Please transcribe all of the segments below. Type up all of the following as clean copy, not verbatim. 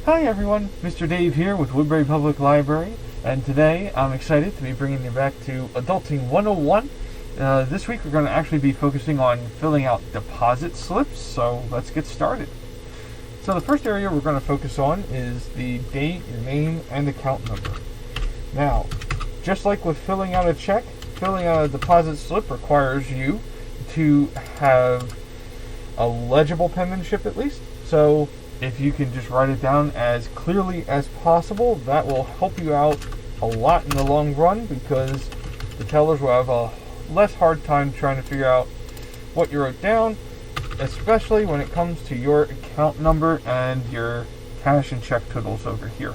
Hi everyone, Mr. Dave here with Woodbury Public Library, and today I'm excited to be bringing you back to Adulting 101. This week we're going to actually be focusing on filling out deposit slips, so let's get started. So the first area we're going to focus on is the date, your name, and account number. Now, just like with filling out a check, filling out a deposit slip requires you to have a legible penmanship at least, so if you can just write it down as clearly as possible, that will help you out a lot in the long run because the tellers will have a less hard time trying to figure out what you wrote down, especially when it comes to your account number and your cash and check totals over here.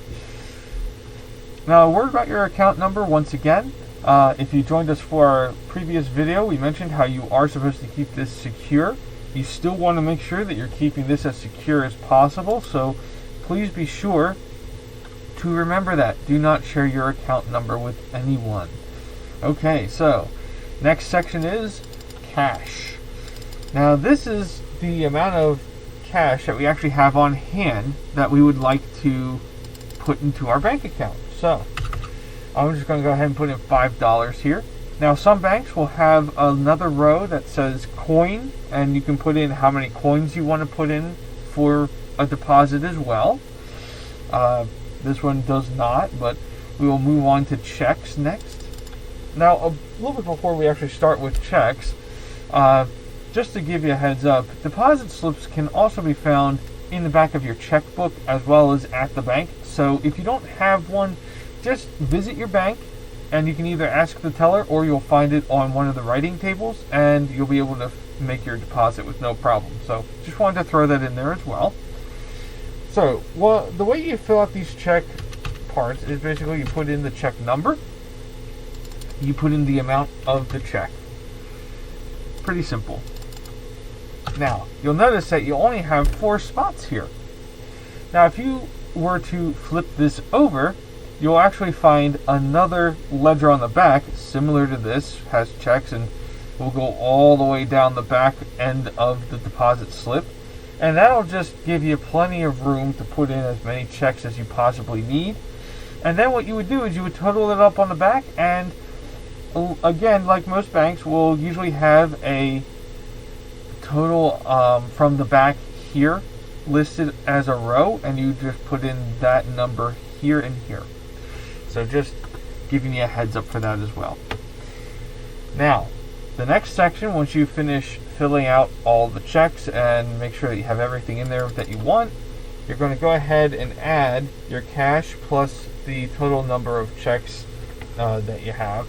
Now, a word about your account number once again. If you joined us for our previous video, we mentioned how you are supposed to keep this secure. You still want to make sure that you're keeping this as secure as possible, so please be sure to remember that. Do not share your account number with anyone. Okay, so next section is cash. Now this is the amount of cash that we actually have on hand that we would like to put into our bank account. So I'm just going to go ahead and put in $5 here. Now some banks will have another row that says coin, and you can put in how many coins you want to put in for a deposit as well. This one does not, but we will move on to checks next. Now a little bit before we actually start with checks, just to give you a heads up, deposit slips can also be found in the back of your checkbook as well as at the bank. So if you don't have one, just visit your bank, and you can either ask the teller or you'll find it on one of the writing tables and you'll be able to make your deposit with no problem. So just wanted to throw that in there as well. So the way you fill out these check parts is basically you put in the check number, you put in the amount of the check. Pretty simple. Now, you'll notice that you only have 4 spots here. Now, if you were to flip this over, you'll actually find another ledger on the back, similar to this, has checks, and will go all the way down the back end of the deposit slip. And that'll just give you plenty of room to put in as many checks as you possibly need. And then what you would do is you would total it up on the back, and again, like most banks, will usually have a total from the back here listed as a row, and you just put in that number here and here. So just giving you a heads up for that as well. Now, the next section, once you finish filling out all the checks and make sure that you have everything in there that you want, you're going to go ahead and add your cash plus the total number of checks that you have.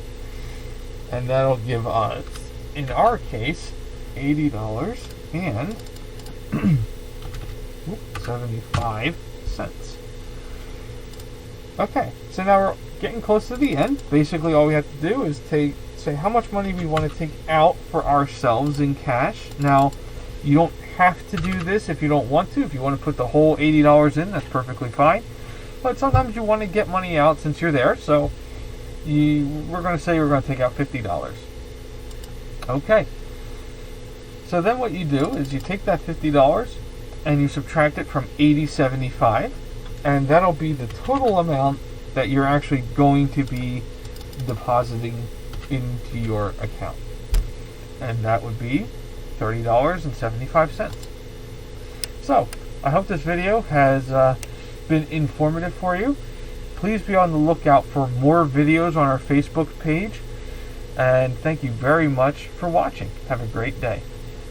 And that'll give us, in our case, $80 and 75 cents. Okay, so now we're getting close to the end. Basically, all we have to do is say how much money we want to take out for ourselves in cash. Now, you don't have to do this if you don't want to. If you want to put the whole $80 in, that's perfectly fine. But sometimes you want to get money out since you're there, so we're going to say we're going to take out $50. Okay. So then what you do is you take that $50 and you subtract it from $80.75. And that'll be the total amount that you're actually going to be depositing into your account. And that would be $30.75. So, I hope this video has been informative for you. Please be on the lookout for more videos on our Facebook page. And thank you very much for watching. Have a great day.